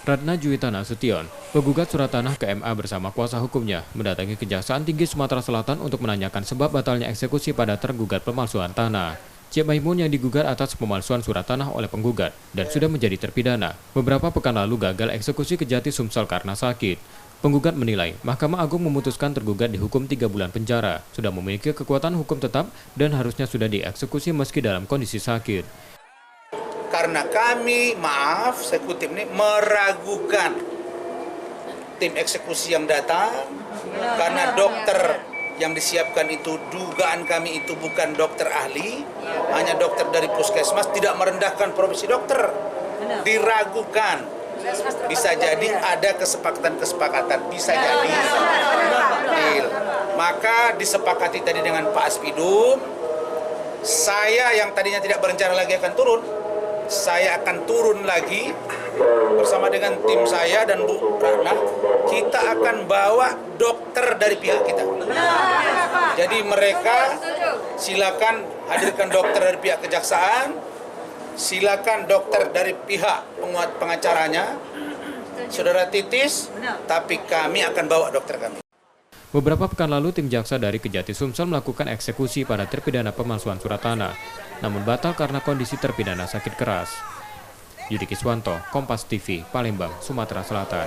Ratna Juwita Nasution, penggugat surat tanah ke MA bersama kuasa hukumnya, mendatangi Kejaksaan Tinggi Sumatera Selatan untuk menanyakan sebab batalnya eksekusi pada tergugat pemalsuan tanah. Cik Maimun yang digugat atas pemalsuan surat tanah oleh penggugat dan sudah menjadi terpidana. Beberapa pekan lalu gagal eksekusi Kejati Sumsel karena sakit. Penggugat menilai Mahkamah Agung memutuskan tergugat dihukum 3 bulan penjara, sudah memiliki kekuatan hukum tetap dan harusnya sudah dieksekusi meski dalam kondisi sakit. Karena kami, saya kutip ini, meragukan tim eksekusi yang datang, karena dokter yang disiapkan itu, dugaan kami itu bukan dokter ahli, hanya dokter dari puskesmas, tidak merendahkan profesi dokter, diragukan. Bisa jadi ada kesepakatan, bisa jadi. Maka disepakati tadi dengan Pak Aspidum, saya yang tadinya tidak berencana lagi akan turun, saya akan turun lagi bersama dengan tim saya dan Bu Ratna. Kita akan bawa dokter dari pihak kita. Jadi mereka silakan hadirkan dokter dari pihak kejaksaan, silakan dokter dari pihak pengacaranya, saudara Titis, tapi kami akan bawa dokter kami. Beberapa pekan lalu, tim jaksa dari Kejati Sumsel melakukan eksekusi pada terpidana pemalsuan surat tanah, namun batal karena kondisi terpidana sakit keras. Yudi Kiswanto, Kompas TV, Palembang, Sumatera Selatan.